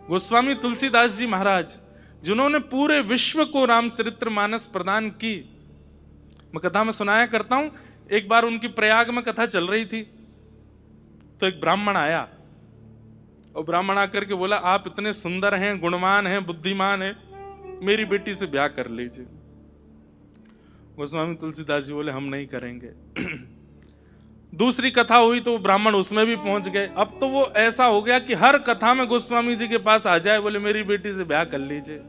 गोस्वामी तुलसीदास जी महाराज, जिन्होंने पूरे विश्व को रामचरितमानस प्रदान की। मैं कथा में सुनाया करता हूं, एक बार उनकी प्रयाग में कथा चल रही थी, तो एक ब्राह्मण आया और ब्राह्मण आकर के बोला, आप इतने सुंदर हैं, गुणवान हैं, बुद्धिमान हैं, मेरी बेटी से ब्याह कर लीजिए। गोस्वामी तुलसीदास जी बोले, हम नहीं करेंगे। दूसरी कथा हुई तो ब्राह्मण उसमें भी पहुंच गए। अब तो वो ऐसा हो गया कि हर कथा में गोस्वामी जी के पास आ जाए, बोले मेरी बेटी से ब्याह कर लीजिए।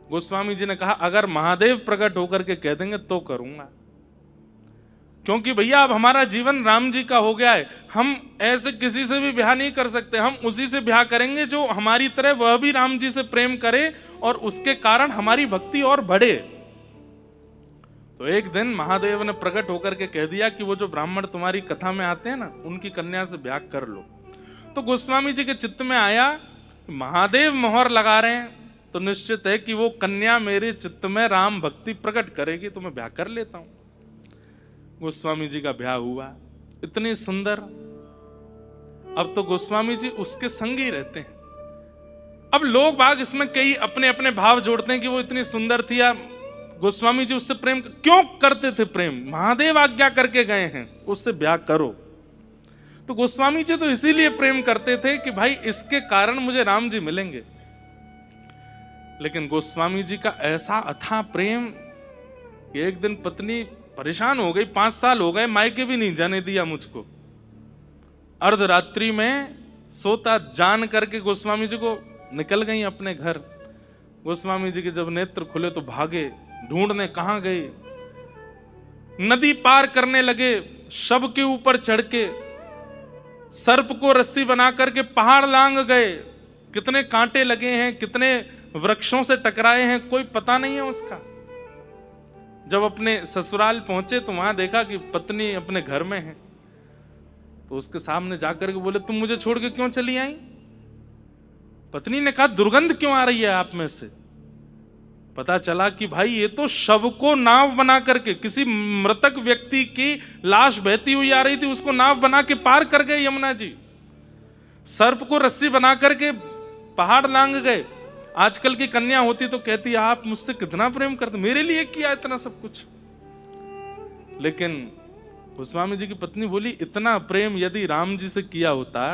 गोस्वामी जी ने कहा, अगर महादेव प्रकट होकर के कह देंगे तो करूंगा, क्योंकि भैया अब हमारा जीवन राम जी का हो गया है। हम ऐसे किसी से भी ब्याह नहीं कर सकते, हम उसी से ब्याह करेंगे जो हमारी तरह वह भी राम जी से प्रेम करे और उसके कारण हमारी भक्ति और बढ़े। तो एक दिन महादेव ने प्रकट होकर के कह दिया कि वो जो ब्राह्मण तुम्हारी कथा में आते हैं ना, उनकी कन्या से ब्याह कर लो। तो गोस्वामी जी के चित्त में आया, महादेव मोहर लगा रहे हैं तो निश्चित है कि वो कन्या मेरे चित्त में राम भक्ति प्रकट करेगी, तो मैं ब्याह कर लेता हूं। गोस्वामी जी का ब्याह हुआ, इतनी सुंदर। अब तो गोस्वामी जी उसके संग ही रहते हैं। अब लोग बाग इसमें कई अपने अपने भाव जोड़ते हैं कि वो इतनी सुंदर थी या गोस्वामी जी उससे प्रेम क्यों करते थे। प्रेम महादेव आज्ञा करके गए हैं, उससे ब्याह करो। तो गोस्वामी जी तो इसीलिए प्रेम करते थे कि भाई इसके कारण मुझे राम जी मिलेंगे। लेकिन गोस्वामी जी का ऐसा अथाह प्रेम कि एक दिन पत्नी परेशान हो गई, 5 साल हो गए मायके भी नहीं जाने दिया मुझको। अर्धरात्रि में सोता जान करके गोस्वामी जी को निकल गई अपने घर। गोस्वामी जी के जब नेत्र खुले तो भागे, ढूंढने कहां गए। नदी पार करने लगे, शव के ऊपर चढ़ के सर्प को रस्सी बना करके पहाड़ लांग गए। कितने कांटे लगे हैं, कितने वृक्षों से टकराए हैं, कोई पता नहीं है उसका। जब अपने ससुराल पहुंचे तो वहां देखा कि पत्नी अपने घर में है। तो उसके सामने जाकर के बोले, तुम मुझे छोड़ के क्यों चली आई? पत्नी ने कहा, दुर्गंध क्यों आ रही है आप में से? पता चला कि भाई ये तो शव को नाव बना करके, किसी मृतक व्यक्ति की लाश बहती हुई आ रही थी, उसको नाव बना के पार कर गए यमुना जी। सर्प को रस्सी बना करके पहाड़ लांग गए। आजकल की कन्या होती तो कहती, आप मुझसे कितना प्रेम करते, मेरे लिए किया इतना सब कुछ। लेकिन गोस्वामी जी की पत्नी बोली, इतना प्रेम यदि राम जी से किया होता,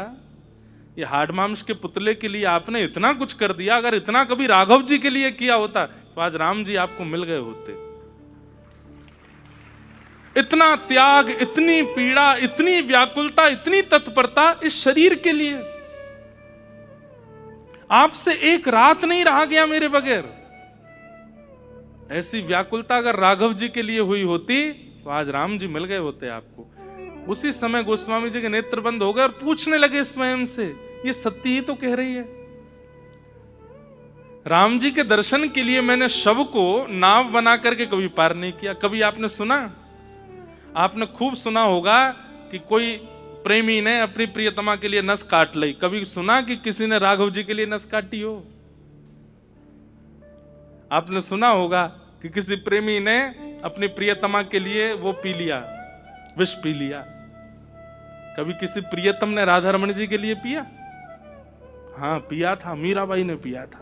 ये हाड़ मांस के पुतले के लिए आपने इतना कुछ कर दिया, अगर इतना कभी राघव जी के लिए किया होता तो आज राम जी आपको मिल गए होते। इतना त्याग, इतनी पीड़ा, इतनी व्याकुलता, इतनी तत्परता इस शरीर के लिए। आपसे एक रात नहीं रहा गया मेरे बगैर। ऐसी व्याकुलता अगर राघव जी के लिए हुई होती तो आज राम जी मिल गए होते आपको। उसी समय गोस्वामी जी के नेत्र बंद हो गए और पूछने लगे स्वयं से, ये सत्य ही तो कह रही है। राम जी के दर्शन के लिए मैंने शव को नाव बना करके कभी पार नहीं किया। कभी आपने सुना, आपने खूब सुना होगा कि कोई प्रेमी ने अपनी प्रियतमा के लिए नस काट ली। कभी सुना कि किसी ने राघव जी के लिए नस काटी हो? आपने सुना होगा कि किसी प्रेमी ने अपनी प्रियतमा के लिए वो पी लिया, विष पी लिया। कभी किसी प्रियतम ने राधा रमण जी के लिए पिया? हाँ पिया था, मीराबाई ने पिया था।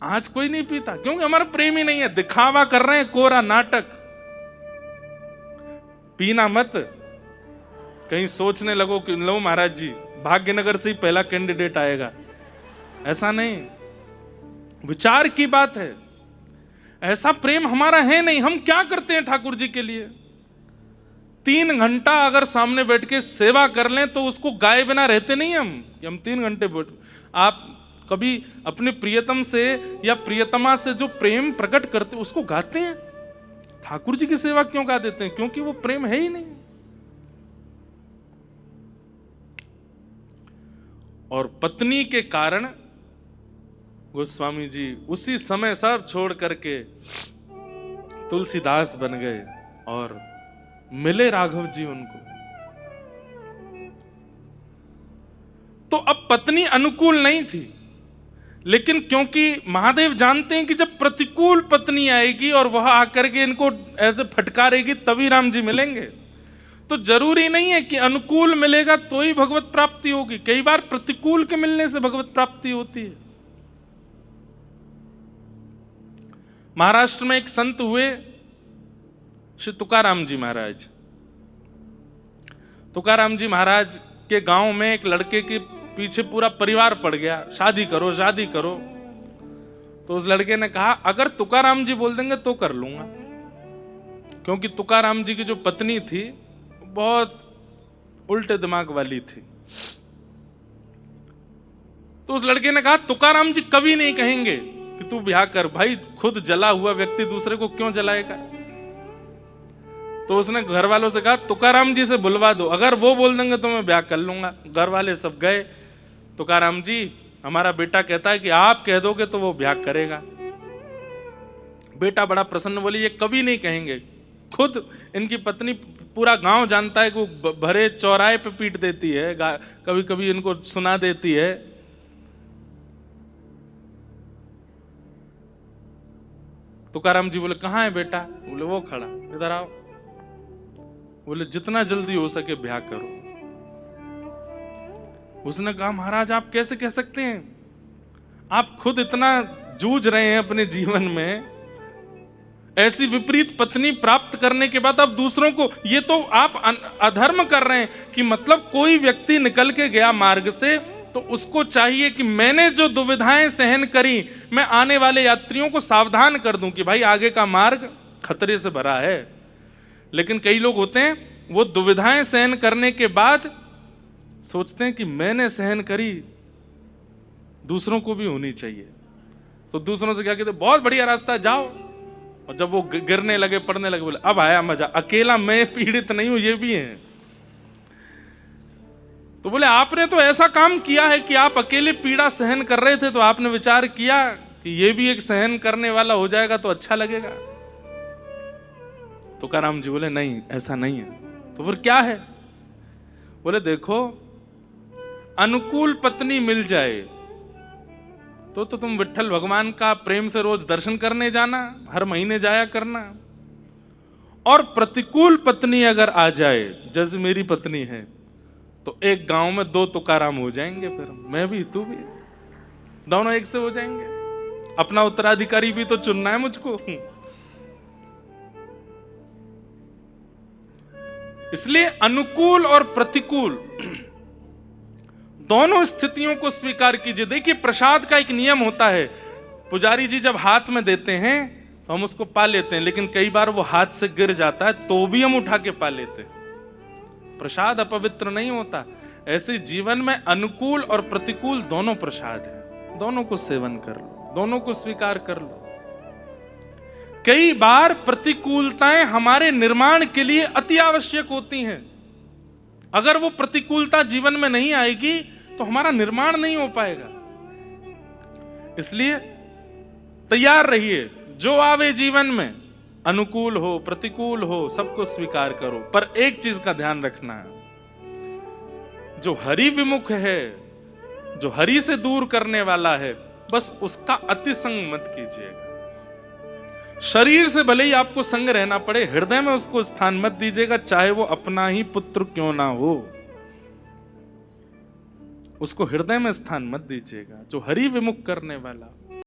आज कोई नहीं पीता, क्योंकि हमारा प्रेम ही नहीं है। दिखावा कर रहे हैं, कोरा नाटक। पीना मत, कहीं सोचने लगो कि लो महाराज जी भाग्यनगर से ही पहला कैंडिडेट आएगा। ऐसा नहीं, विचार की बात है। ऐसा प्रेम हमारा है नहीं। हम क्या करते हैं ठाकुर जी के लिए? 3 घंटा अगर सामने बैठ के सेवा कर लें तो उसको गाए बिना रहते नहीं हम 3 घंटे बैठ। आप कभी अपने प्रियतम से या प्रियतमा से जो प्रेम प्रकट करते उसको गाते हैं? ठाकुर जी की सेवा क्यों गा देते हैं? क्योंकि वो प्रेम है ही नहीं। और पत्नी के कारण गोस्वामी जी उसी समय सब छोड़ करके तुलसीदास बन गए और मिले राघव जी उनको। तो अब पत्नी अनुकूल नहीं थी, लेकिन क्योंकि महादेव जानते हैं कि जब प्रतिकूल पत्नी आएगी और वह आकर के इनको ऐसे फटकारेगी तभी राम जी मिलेंगे, तो जरूरी नहीं है कि अनुकूल मिलेगा तो ही भगवत प्राप्ति होगी, कई बार प्रतिकूल के मिलने से भगवत प्राप्ति होती है। महाराष्ट्र में एक संत हुए श्री तुकाराम जी महाराज। तुकाराम जी महाराज के गांव में एक लड़के के पीछे पूरा परिवार पड़ गया, शादी करो शादी करो। तो उस लड़के ने कहा अगर तुकाराम जी बोल देंगे तो कर लूंगा, क्योंकि तुकाराम जी की जो पत्नी थी बहुत उल्टे दिमाग वाली थी। तो उस लड़के ने कहा तुकाराम जी कभी नहीं कहेंगे कि तू ब्याह कर, भाई खुद जला हुआ व्यक्ति दूसरे को क्यों जलाएगा। तो उसने घर वालों से कहा तुकाराम जी से बुलवा दो, अगर वो बोल देंगे तो मैं ब्याह कर लूंगा। घर वाले सब गए, तुकाराम जी हमारा बेटा कहता है कि आप कह दोगे तो वो ब्याह करेगा। बेटा बड़ा प्रसन्न, बोली ये कभी नहीं कहेंगे। खुद इनकी पत्नी, पूरा गांव जानता है कि वो भरे चौराहे पे पीट देती है, कभी कभी इनको सुना देती है। तुकाराम जी बोले कहाँ है बेटा? बोले वो खड़ा, इधर आओ। बोले जितना जल्दी हो सके ब्याह करो। उसने कहा महाराज आप कैसे कह सकते हैं, आप खुद इतना जूझ रहे हैं अपने जीवन में, ऐसी विपरीत पत्नी प्राप्त करने के बाद आप दूसरों को, ये तो आप अधर्म कर रहे हैं। कि मतलब कोई व्यक्ति निकल के गया मार्ग से तो उसको चाहिए कि मैंने जो दुविधाएं सहन करी मैं आने वाले यात्रियों को सावधान कर दूं कि भाई आगे का मार्ग खतरे से भरा है। लेकिन कई लोग होते हैं वो दुविधाएं सहन करने के बाद सोचते हैं कि मैंने सहन करी, दूसरों को भी होनी चाहिए। तो दूसरों से क्या कहते, बहुत बढ़िया रास्ता जाओ। और जब वो गिरने लगे पड़ने लगे, बोले अब आया मजा, अकेला मैं पीड़ित नहीं हूं, ये भी है। तो बोले आपने तो ऐसा काम किया है कि आप अकेले पीड़ा सहन कर रहे थे, तो आपने विचार किया कि ये भी एक सहन करने वाला हो जाएगा तो अच्छा लगेगा। तुकाराम जी बोले नहीं ऐसा नहीं है। तो फिर क्या है? बोले देखो अनुकूल पत्नी मिल जाए तो तुम विट्ठल भगवान का प्रेम से रोज दर्शन करने जाना, हर महीने जाया करना। और प्रतिकूल पत्नी अगर आ जाए, जैसे मेरी पत्नी है, तो एक गांव में 2 तुकाराम हो जाएंगे। फिर मैं भी तू भी, दोनों एक से हो जाएंगे। अपना उत्तराधिकारी भी तो चुनना है मुझको। इसलिए अनुकूल और प्रतिकूल दोनों स्थितियों को स्वीकार कीजिए। देखिए प्रसाद का एक नियम होता है, पुजारी जी जब हाथ में देते हैं तो हम उसको पा लेते हैं, लेकिन कई बार वो हाथ से गिर जाता है तो भी हम उठा के पा लेते हैं। प्रसाद अपवित्र नहीं होता। ऐसे जीवन में अनुकूल और प्रतिकूल दोनों प्रसाद है, दोनों को सेवन कर लो, दोनों को स्वीकार कर लो। कई बार प्रतिकूलताएं हमारे निर्माण के लिए अति आवश्यक होती हैं। अगर वो प्रतिकूलता जीवन में नहीं आएगी तो हमारा निर्माण नहीं हो पाएगा। इसलिए तैयार रहिए, जो आवे जीवन में, अनुकूल हो प्रतिकूल हो, सबको स्वीकार करो। पर एक चीज का ध्यान रखना है, जो हरि विमुख है, जो हरि से दूर करने वाला है, बस उसका अति संग मत कीजिएगा। शरीर से भले ही आपको संग रहना पड़े, हृदय में उसको स्थान मत दीजिएगा, चाहे वो अपना ही पुत्र क्यों ना हो, उसको हृदय में स्थान मत दीजिएगा। जो हरि विमुख करने वाला